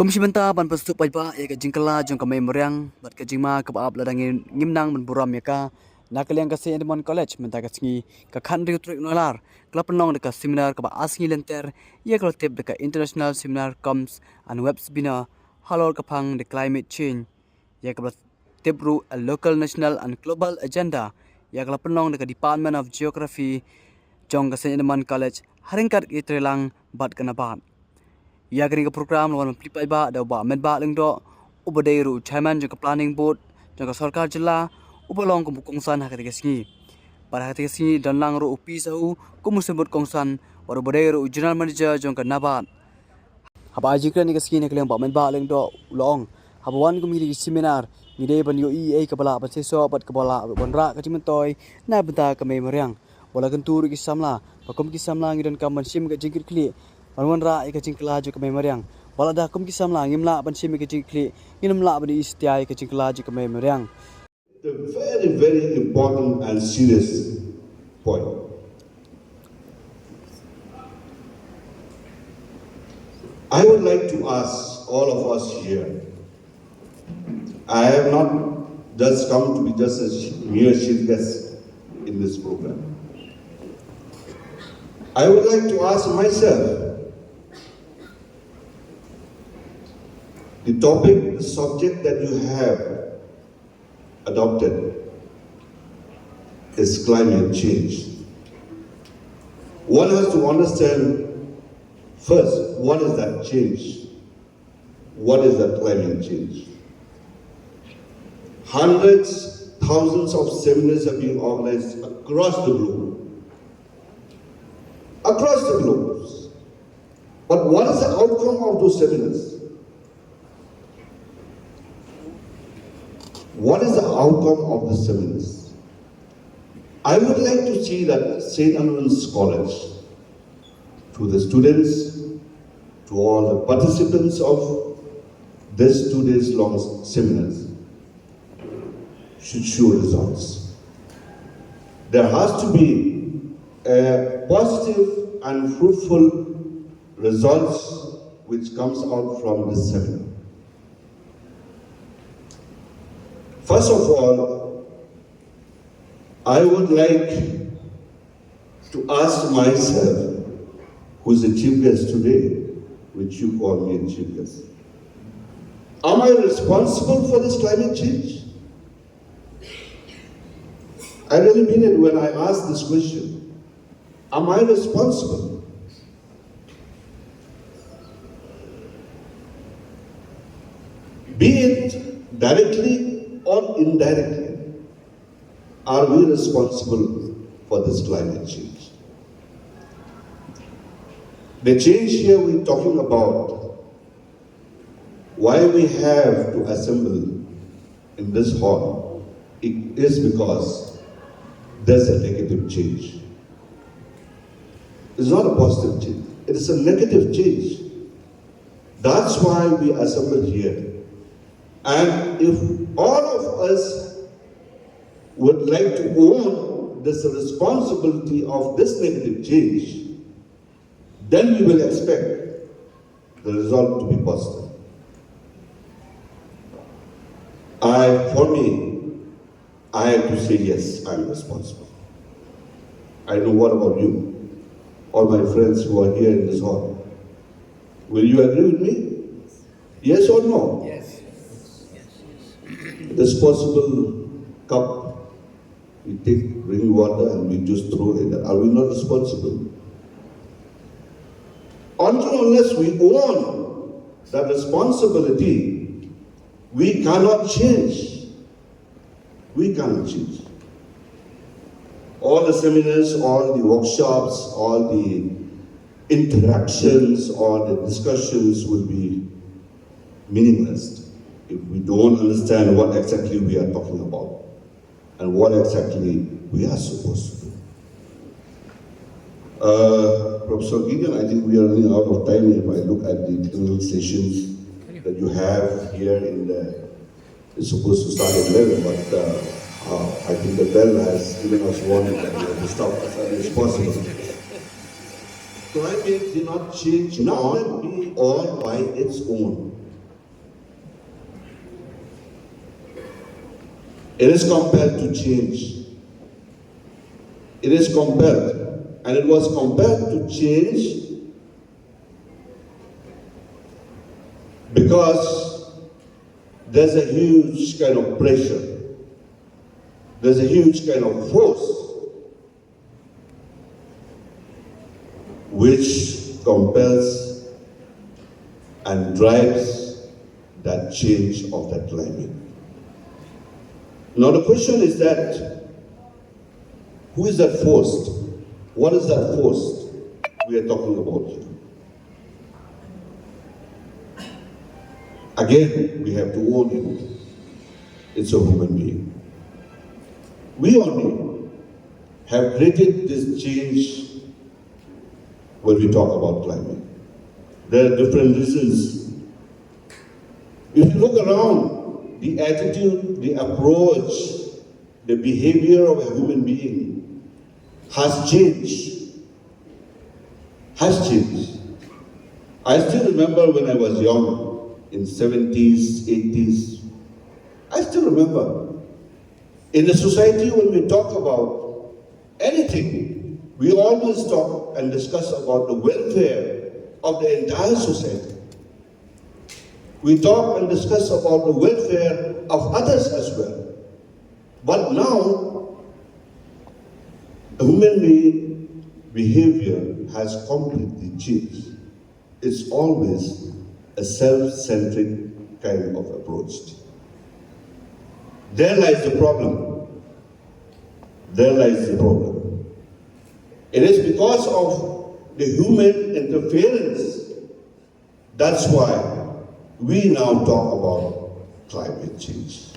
Komisi benta ban pastu pajba ya ka jingkala jong ka mai meriang bat ka jingma ka baap ladangin ngimnang ban buram ya ka nakaliang ka se Edmond College menta ka singi ka khandri utrik nolar klap Pynlong ka seminar ka ba asngi lenter ya ka tip ka international seminar comes and webs bina halor ka phang the climate change ya ka tip a local national and global agenda ya ka Pynlong ka Department of Geography jong ka se Edmond College haringkat itrelang bat kana bat ya kini ke program lawan pelipai ba da ba Metbah lengdo ubadairu chairman jong planning board jong sarkar jilla ubalong ko kongsan hakati kesngi para hakati kesngi dan lang ro upi sahu ko musebut kongsan war ubadairu general manager jong nabat haba ajikra ni kesngi ne kleng ba Metbah lengdo long haba wan ko mili seminar ngide ban yo EA kabala ba seso bat kabala bonra ka jimentoy na benta ka me meriang wala kentur ki samla pakom ki samla ngidan kaman sim ka jingkir kli Arwan ra ika jingkla ju kemai meriang wala dah kum kisam la ngimla ban sim ika jingkli ngimla ban istiai ika jingkla ju kemai meriang. The very, very important and serious point. I would like to ask all of us here. I have not just come to be just a mere chief guest in this program. I would like to ask myself, the topic, the subject that you have adopted is climate change. One has to understand first, what is that change? What is that climate change? Hundreds, thousands of seminars are being organized across the globe. Across the globe. But what is the outcome of those seminars? What is the outcome of the seminars? I would like to see that St. Anne's College, to the students, to all the participants of this 2 days long seminars, should show results. There has to be a positive and fruitful results which comes out from this seminar. First of all, I would like to ask myself, who's the chief guest today, which you call me a chief guest. Am I responsible for this climate change? I really mean it when I ask this question. Am I responsible? Be it directly or indirectly, are we responsible for this climate change? The change here we're talking about, why we have to assemble in this hall, it is because there's a negative change. It's not a positive change, it is a negative change. That's why we assembled here. And if all of us would like to own this responsibility of this negative change, then we will expect the result to be positive. For me, I have to say yes, I'm responsible. I know, what about you? All my friends who are here in this hall. Will you agree with me? Yes or no? Yes. Disposable cup, we take drinking water and we just throw it. Are we not responsible? Until unless we own that responsibility, we cannot change. We cannot change. All the seminars, all the workshops, all the interactions, all the discussions will be meaningless if we don't understand what exactly we are talking about and what exactly we are supposed to do. Professor Gideon, I think we are running out of time if I look at the technical sessions that you have here in the, it's supposed to start at 11, but I think the bell has given us warning that we have to stop as early as possible. Climate did not change on or by its own. It is compelled to change. It is compelled, and it was compelled to change because there's a huge kind of pressure. There's a huge kind of force which compels and drives that change of that climate. Now the question is that, who is that force? What is that force we are talking about here? Again, we have to own it. It's a human being. We only have created this change when we talk about climate. There are different reasons. If you look around, the attitude, the approach, the behavior of a human being has changed. Has changed. I still remember when I was young, in 70s, 80s, I still remember. In the society, when we talk about anything, we always talk and discuss about the welfare of the entire society. We talk and discuss about the welfare of others as well. But now, human being behavior has completely changed. It's always a self-centric kind of approach. There lies the problem. There lies the problem. It is because of the human interference. That's why we now talk about climate change.